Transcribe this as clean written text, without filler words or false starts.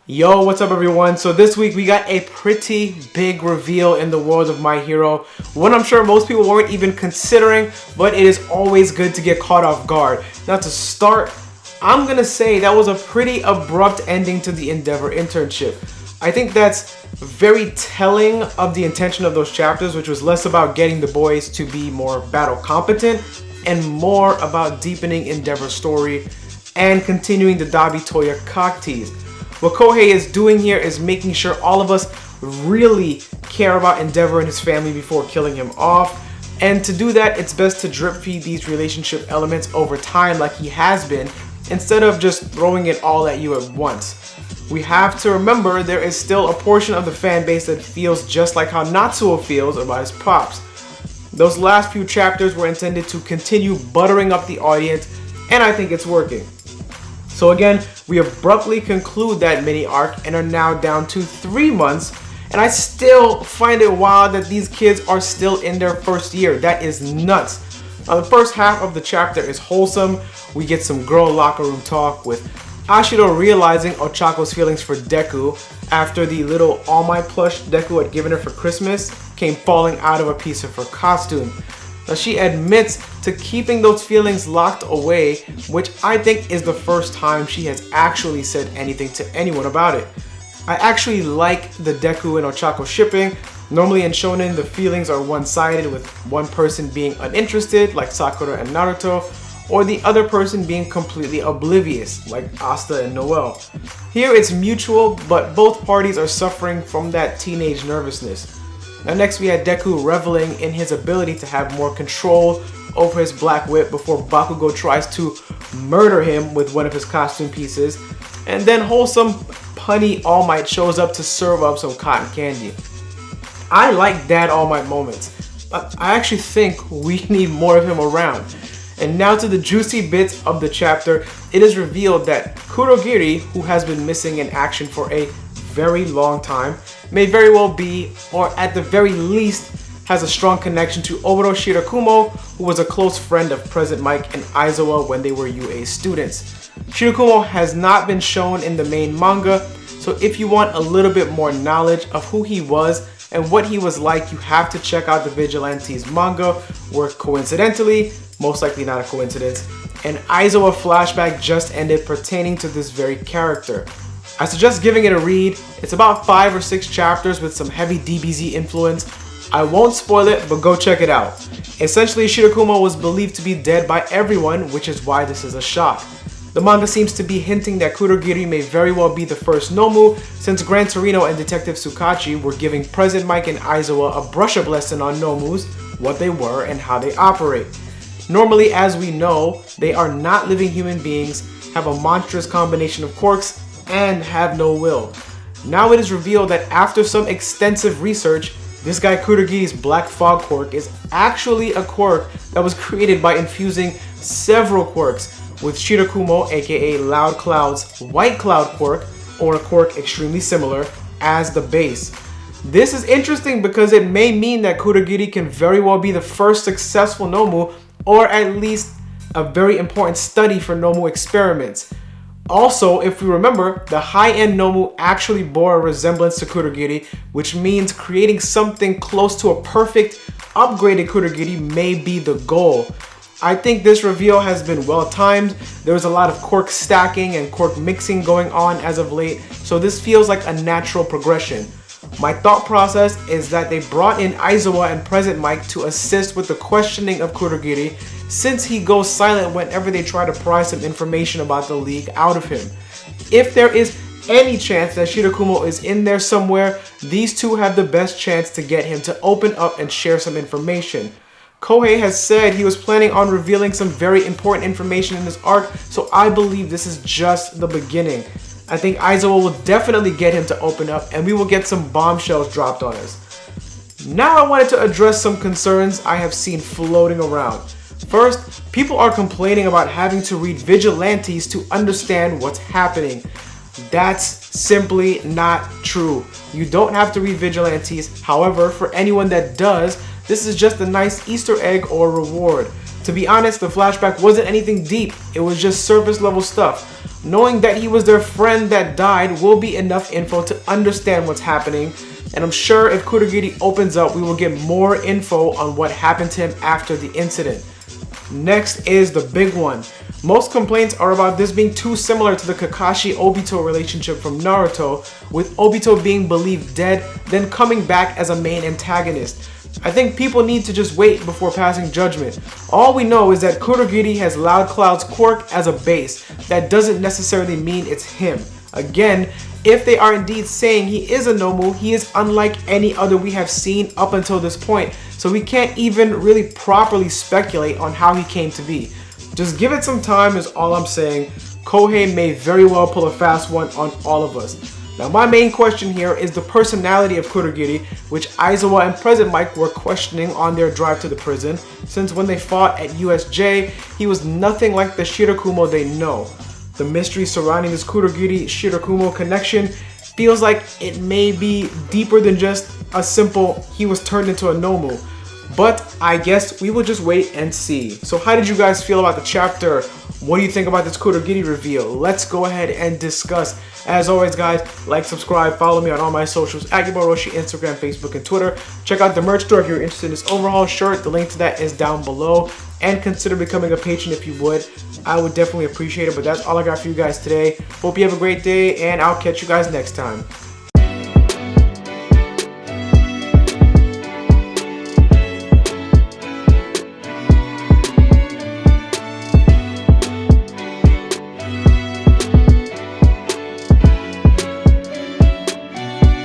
Yo, what's up everyone? So this week we got a pretty big reveal in the world of My Hero. One I'm sure most people weren't even considering, but it is always good to get caught off guard. Now to start, I'm gonna say that was a pretty abrupt ending to the Endeavor internship. I think that's very telling of the intention of those chapters, which was less about getting the boys to be more battle competent and more about deepening Endeavor's story and continuing the Dabi Toya cock tease. What Kohei is doing here is making sure all of us really care about Endeavor and his family before killing him off. And to do that, it's best to drip feed these relationship elements over time like he has been, instead of just throwing it all at you at once. We have to remember there is still a portion of the fan base that feels just like how Natsuo feels about his pops. Those last few chapters were intended to continue buttering up the audience, and I think it's working. So again, we abruptly conclude that mini arc and are now down to 3 months, and I still find it wild that these kids are still in their first year. That is nuts. Now the first half of the chapter is wholesome. We get some girl locker room talk with Ashido realizing Ochako's feelings for Deku after the little All Might plush Deku had given her for Christmas came falling out of a piece of her costume. Now she admits to keeping those feelings locked away, which I think is the first time she has actually said anything to anyone about it. I actually like the Deku and Ochako shipping. Normally in shonen the feelings are one-sided, with one person being uninterested like Sakura and Naruto, or the other person being completely oblivious like Asta and Noelle. Here it's mutual, but both parties are suffering from that teenage nervousness. Now next we had Deku reveling in his ability to have more control over his black whip before Bakugo tries to murder him with one of his costume pieces, and then wholesome punny All Might shows up to serve up some cotton candy. I like Dad All Might moments, but I actually think we need more of him around. And now to the juicy bits of the chapter. It is revealed that Kurogiri, who has been missing in action for a very long time, may very well be, or at the very least, has a strong connection to Oboro Shirakumo, who was a close friend of Present Mike and Aizawa when they were UA students. Shirakumo has not been shown in the main manga, so if you want a little bit more knowledge of who he was and what he was like, you have to check out the Vigilantes manga, where coincidentally, most likely not a coincidence, an Aizawa flashback just ended pertaining to this very character. I suggest giving it a read. It's about 5 or 6 chapters with some heavy DBZ influence. I won't spoil it, but go check it out. Essentially, Shirakumo was believed to be dead by everyone, which is why this is a shock. The manga seems to be hinting that Kurogiri may very well be the first Nomu, since Gran Torino and Detective Tsukachi were giving Present Mike and Aizawa a brush-up lesson on Nomus, what they were, and how they operate. Normally, as we know, they are not living human beings, have a monstrous combination of quirks, and have no will. Now it is revealed that after some extensive research, this guy Kurogiri's Black Fog quirk is actually a quirk that was created by infusing several quirks with Shirakumo, aka Loud Cloud's White Cloud quirk, or a quirk extremely similar, as the base. This is interesting because it may mean that Kurogiri can very well be the first successful Nomu, or at least a very important study for Nomu experiments. Also, if we remember, the high-end Nomu actually bore a resemblance to Kurogiri, which means creating something close to a perfect, upgraded Kurogiri may be the goal. I think this reveal has been well timed. There was a lot of quirk stacking and quirk mixing going on as of late, so this feels like a natural progression. My thought process is that they brought in Aizawa and Present Mike to assist with the questioning of Kurogiri, since he goes silent whenever they try to pry some information about the league out of him. If there is any chance that Shirakumo is in there somewhere, these two have the best chance to get him to open up and share some information. Kohei has said he was planning on revealing some very important information in this arc, so I believe this is just the beginning. I think Aizawa will definitely get him to open up, and we will get some bombshells dropped on us. Now I wanted to address some concerns I have seen floating around. First, people are complaining about having to read Vigilantes to understand what's happening. That's simply not true. You don't have to read Vigilantes. However, for anyone that does, this is just a nice Easter egg or reward. To be honest, the flashback wasn't anything deep. It was just surface level stuff. Knowing that he was their friend that died will be enough info to understand what's happening, and I'm sure if Kurogiri opens up, we will get more info on what happened to him after the incident. Next is the big one. Most complaints are about this being too similar to the Kakashi-Obito relationship from Naruto, with Obito being believed dead, then coming back as a main antagonist. I think people need to just wait before passing judgment. All we know is that Kurogiri has Loud Cloud's quirk as a base. That doesn't necessarily mean it's him. Again, if they are indeed saying he is a Nomu, he is unlike any other we have seen up until this point, so we can't even really properly speculate on how he came to be. Just give it some time is all I'm saying. Kohei may very well pull a fast one on all of us. Now my main question here is the personality of Kurogiri, which Aizawa and Present Mike were questioning on their drive to the prison, since when they fought at USJ, he was nothing like the Shirakumo they know. The mystery surrounding this Kurogiri-Shirakumo connection feels like it may be deeper than just a simple he was turned into a Nomu. But I guess we will just wait and see. So how did you guys feel about the chapter? What do you think about this Kurogiri reveal? Let's go ahead and discuss. As always guys, like, subscribe, follow me on all my socials at YaBoyRoshi, Instagram, Facebook, and Twitter. Check out the merch store if you're interested in this overhaul shirt. The link to that is down below. And consider becoming a patron if you would. I would definitely appreciate it. But that's all I got for you guys today. Hope you have a great day, and I'll catch you guys next time.